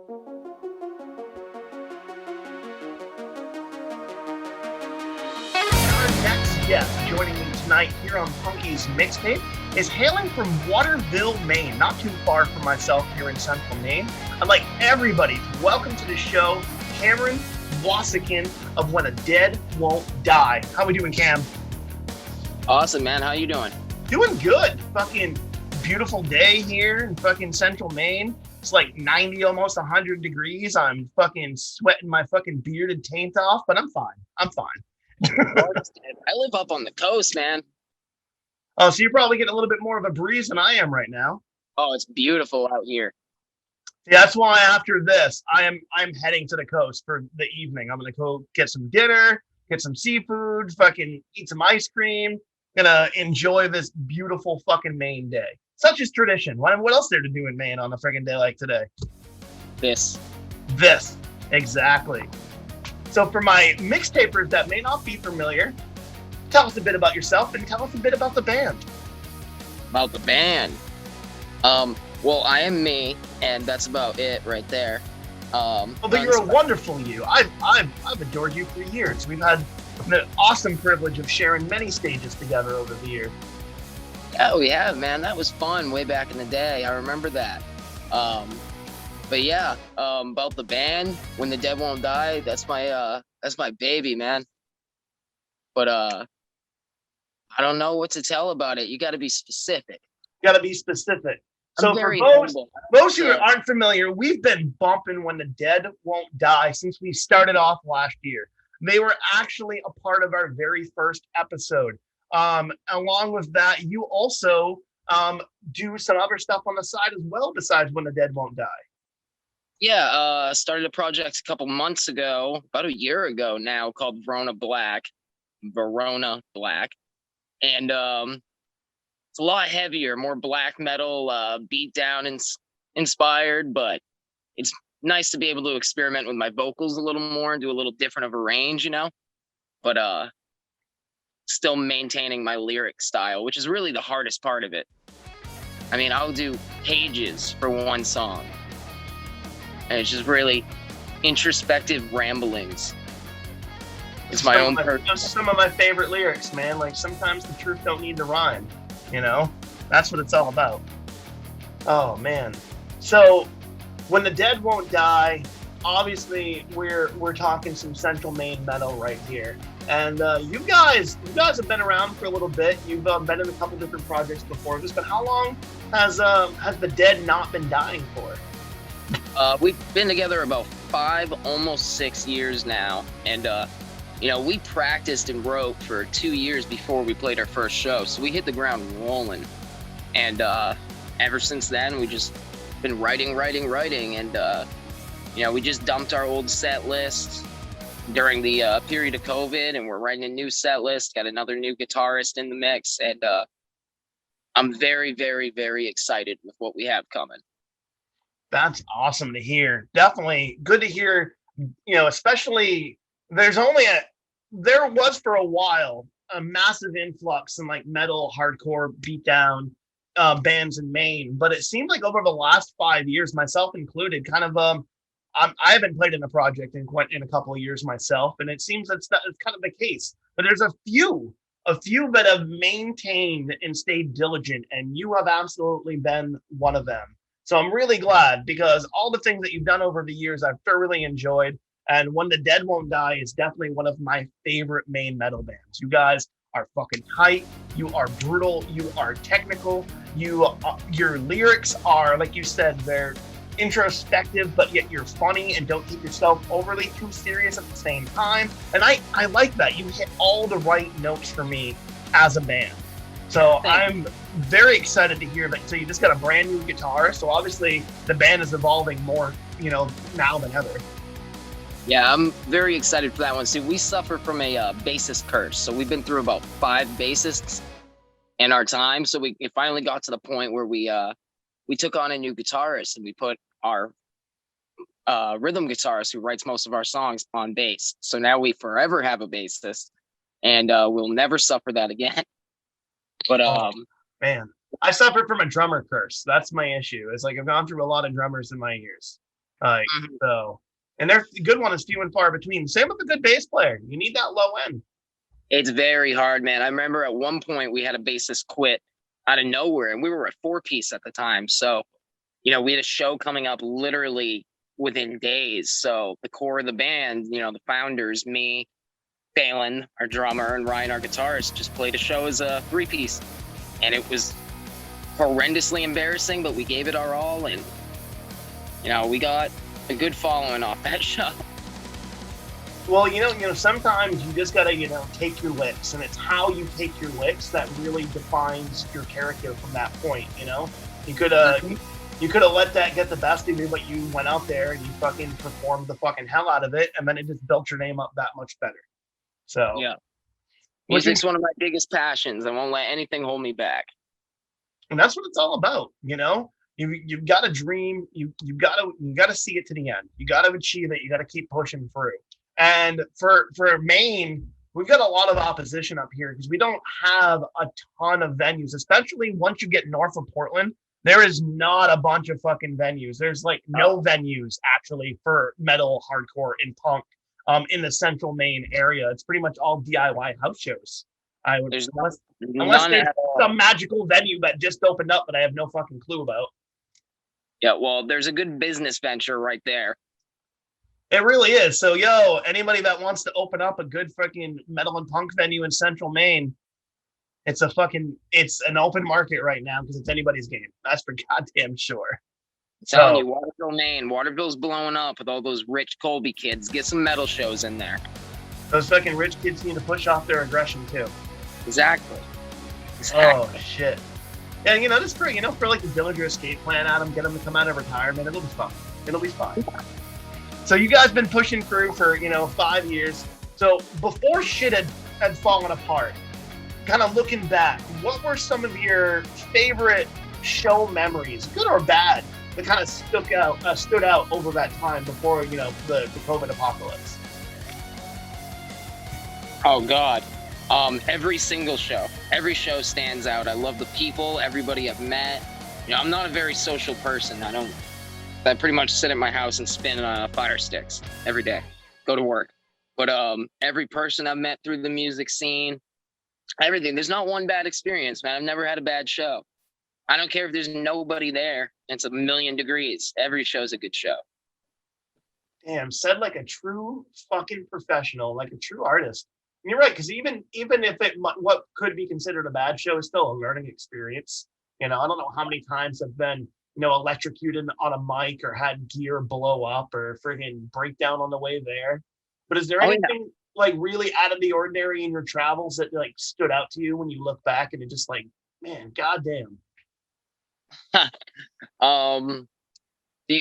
Our next guest joining me tonight here on Punky's MixTape is hailing from Waterville, Maine, not too far from myself here in central Maine. I'd like everybody to welcome to the show Cameron Waceken of When the Dead Won't Die. How we doing, Cam? Awesome, man. How you doing? Doing good. Fucking beautiful day here in fucking central Maine. It's like 90, almost 100 degrees. I'm fucking sweating my fucking bearded taint off, but I'm fine. I live up on the coast, man. Oh, so you're probably getting a little bit more of a breeze than I am right now. Oh, it's beautiful out here. Yeah, that's why after this, I'm heading to the coast for the evening. I'm gonna go get some dinner, get some seafood, fucking eat some ice cream. Gonna enjoy this beautiful fucking Maine day. Such is tradition. What else there to do in Maine on a freaking day like today? This. Exactly. So for my mixtapers that may not be familiar, tell us a bit about yourself and tell us a bit about the band. About the band. Well, I am me, and that's about it right there. But you're a wonderful you. I've adored you for years. We've had the awesome privilege of sharing many stages together over the years. Yeah, we have, man. That was fun way back in the day. I remember that. But yeah, about the band, When the Dead Won't Die, that's my baby, man. But I don't know what to tell about it. You got to be specific. So for those who aren't familiar, we've been bumping When the Dead Won't Die since we started off last year. They were actually a part of our very first episode. Along with that, you also do some other stuff on the side as well besides When the Dead Won't Die. Yeah, started a project a couple months ago, about a year ago now, called Verona Black. And it's a lot heavier, more black metal, beat down and inspired, but it's nice to be able to experiment with my vocals a little more and do a little different of a range, you know, but still maintaining my lyric style, which is really the hardest part of it. I mean, I'll do pages for one song, and it's just really introspective ramblings. It's my own some of my favorite lyrics, man. Like, sometimes the truth don't need to rhyme, you know? That's what it's all about. Oh, man. So, When the Dead Won't Die, obviously we're talking some central Maine metal right here. And you guys have been around for a little bit. You've been in a couple different projects before this, but how long has the Dead not been dying for? We've been together about 5, almost 6 years now, and we practiced and wrote for 2 years before we played our first show, so we hit the ground rolling. And ever since then, we just been writing, and we just dumped our old set list during the period of COVID, and we're writing a new set list. Got another new guitarist in the mix, and I'm very, very, very excited with what we have coming. That's awesome to hear. Definitely good to hear. Especially there was for a while a massive influx in like metal, hardcore, beatdown bands in Maine, but it seemed like over the last 5 years, myself included, kind of I haven't played in a project in a couple of years myself, and it seems it's kind of the case. But there's a few that have maintained and stayed diligent, and you have absolutely been one of them. So I'm really glad, because all the things that you've done over the years I've thoroughly enjoyed, and When the Dead Won't Die is definitely one of my favorite Maine metal bands. You guys are fucking tight. You are brutal. You are technical. Your lyrics are, like you said, they're introspective, but yet you're funny and don't keep yourself overly too serious at the same time. And I like that. You hit all the right notes for me as a band. So I'm very excited to hear that. So you just got a brand new guitar. So obviously the band is evolving more, now than ever. Yeah, I'm very excited for that one. See, we suffer from a bassist curse. So we've been through about 5 bassists in our time. So it finally got to the point where we took on a new guitarist, and we put our rhythm guitarist, who writes most of our songs, on bass. So now we forever have a bassist, and we'll never suffer that again. But man, I suffered from a drummer curse. That's my issue. It's like I've gone through a lot of drummers in my years. Mhm. So, and their good one is few and far between. Same with a good bass player. You need that low end. It's very hard, man. I remember at one point we had a bassist quit out of nowhere, and we were a 4-piece at the time. So, we had a show coming up literally within days. So the core of the band, the founders, me, Phelan, our drummer, and Ryan, our guitarist, just played a show as a 3-piece. And it was horrendously embarrassing, but we gave it our all, and we got a good following off that show. Well, sometimes you just gotta, take your licks, and it's how you take your licks that really defines your character from that point. You could have let that get the best of you, but you went out there and you fucking performed the fucking hell out of it, and then it just built your name up that much better. So yeah, music's one of my biggest passions. I won't let anything hold me back. And that's what it's all about. You've got a dream. You got to see it to the end. You got to achieve it. You got to keep pushing through. And for Maine, we've got a lot of opposition up here because we don't have a ton of venues, especially once you get north of Portland. There is not a bunch of fucking venues. There's like no venues actually for metal, hardcore, and punk in the central Maine area. It's pretty much all DIY house shows. I would unless there's some magical venue that just opened up that I have no fucking clue about. Yeah, well, there's a good business venture right there. It really is. So, anybody that wants to open up a good fucking metal and punk venue in central Maine, it's an open market right now because it's anybody's game. That's for goddamn sure. I'm telling you, Waterville, Maine. Waterville's blowing up with all those rich Colby kids. Get some metal shows in there. Those fucking rich kids need to push off their aggression too. Exactly. Oh shit. Yeah, just for like the Dillinger escape plan, Adam, get them to come out of retirement. It'll be fun. It'll be fine. So you guys been pushing through for 5 years. So before shit had fallen apart, kind of looking back, what were some of your favorite show memories, good or bad, that kind of stood out over that time before the COVID apocalypse? Oh God, every single show, every show stands out. I love the people, everybody I've met. I'm not a very social person. I pretty much sit at my house and spin fire sticks every day, go to work. But every person I've met through the music scene, everything. There's not one bad experience, man. I've never had a bad show. I don't care if there's nobody there. It's 1,000,000 degrees. Every show's a good show. Damn, said like a true fucking professional, like a true artist. And you're right, because even if what could be considered a bad show is still a learning experience. I don't know how many times I've been electrocuted on a mic or had gear blow up or friggin' breakdown on the way there. But is there anything like really out of the ordinary in your travels that like stood out to you when you look back and it just like, man, goddamn?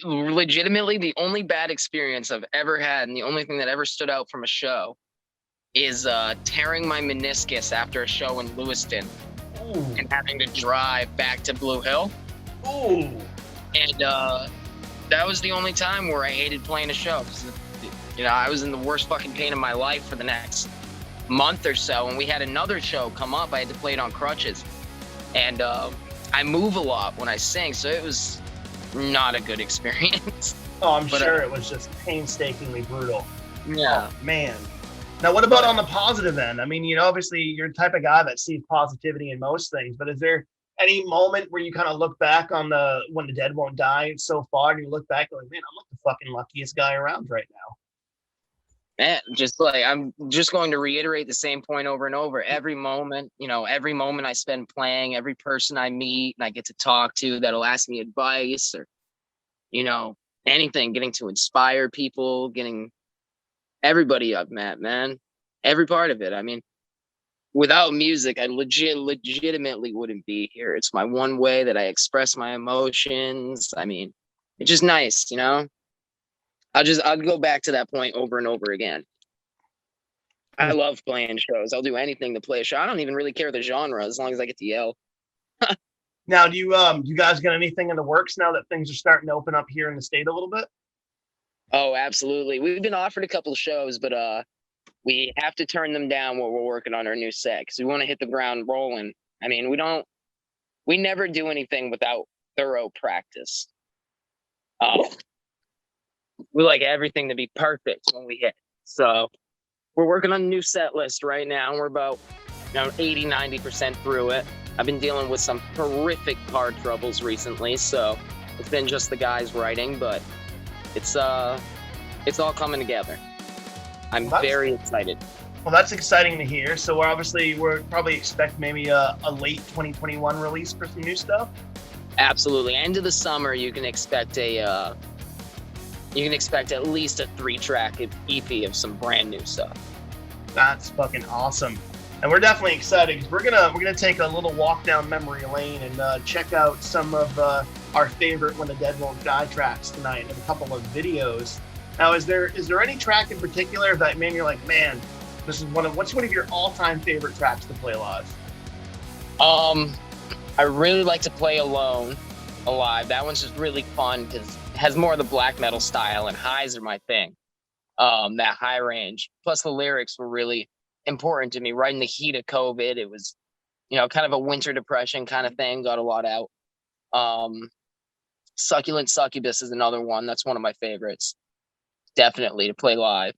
Legitimately, the only bad experience I've ever had, and the only thing that ever stood out from a show, is tearing my meniscus after a show in Lewiston. Ooh. And having to drive back to Blue Hill. Ooh. And that was the only time where I hated playing a show. I was in the worst fucking pain of my life for the next month or so. And we had another show come up. I had to play it on crutches. And I move a lot when I sing, so it was not a good experience. Oh, I'm sure it was just painstakingly brutal. Yeah. Oh, man. Now, what about on the positive end? I mean, obviously you're the type of guy that sees positivity in most things, but is there any moment where you kind of look back on when the dead won't die so far, and you look back like, man, I'm like the fucking luckiest guy around right now? Man, I'm just going to reiterate the same point over and over. Every moment I spend playing, every person I meet and I get to talk to that'll ask me advice or, anything, getting to inspire people, getting everybody I've met, man, every part of it. I mean, without music, I legitimately wouldn't be here. It's my one way that I express my emotions. I mean, it's just nice, I'd go back to that point over and over again. I love playing shows. I'll do anything to play a show. I don't even really care the genre as long as I get to yell. Now, do you guys got anything in the works now that things are starting to open up here in the state a little bit? Oh, absolutely. We've been offered a couple of shows, but we have to turn them down while we're working on our new set because we want to hit the ground rolling. I mean, we never do anything without thorough practice. we like everything to be perfect when we hit. So we're working on a new set list right now. We're about 80, 90% through it. I've been dealing with some horrific car troubles recently, so it's been just the guys writing, but it's all coming together. I'm very excited. Well, that's exciting to hear. So we're probably expect maybe a late 2021 release for some new stuff. Absolutely. End of the summer, you can expect at least a 3-track EP of some brand new stuff. That's fucking awesome. And we're definitely excited because we're gonna take a little walk down memory lane and check out some of our favorite When the Dead Won't Die tracks tonight and a couple of videos. Now, is there any track in particular that you're like, man, this is what's one of your all-time favorite tracks to play live? I really like to play Alone alive. That one's just really fun because it has more of the black metal style, and highs are my thing. That high range. Plus the lyrics were really important to me. Right in the heat of COVID, it was, kind of a winter depression kind of thing. Got a lot out. Succulent Succubus is another one. That's one of my favorites. Definitely to play live.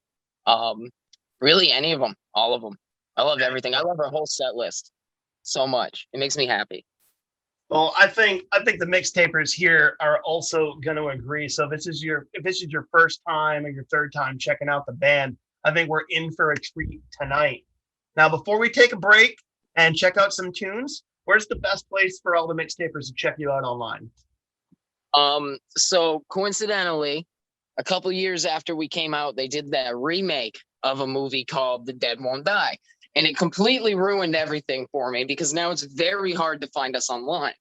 Really any of them, all of them. I love everything. I love our whole set list so much. It makes me happy. Well, I think the mixtapers here are also going to agree. So if this is your first time or your third time checking out the band, I think we're in for a treat tonight. Now, before we take a break and check out some tunes, where's the best place for all the mixtapers to check you out online? So coincidentally, a couple years after we came out, they did that remake of a movie called The Dead Won't Die. And it completely ruined everything for me because now it's very hard to find us online.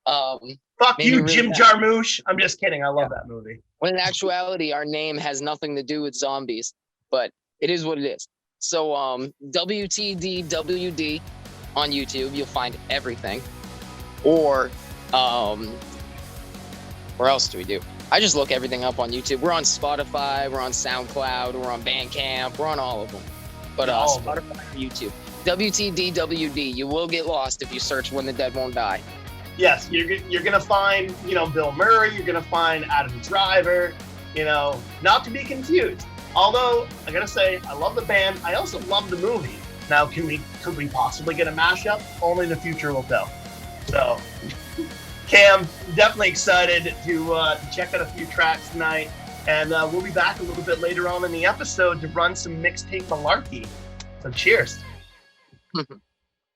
Fuck you, really Jim Jarmusch. I'm just kidding. I love that movie. When in actuality, our name has nothing to do with zombies, but it is what it is. So WTDWD on YouTube, you'll find everything. Or where else do we do? I just look everything up on YouTube. We're on Spotify, we're on SoundCloud, we're on Bandcamp, we're on all of them. But Spotify or YouTube. WTDWD. You will get lost if you search When the Dead Won't Die. Yes, you're gonna find, Bill Murray, you're gonna find Adam Driver, not to be confused. Although I gotta say, I love the band, I also love the movie. Now, could we possibly get a mashup? Only the future will tell. So, Cam, definitely excited to check out a few tracks tonight. And we'll be back a little bit later on in the episode to run some mixtape malarkey. So cheers.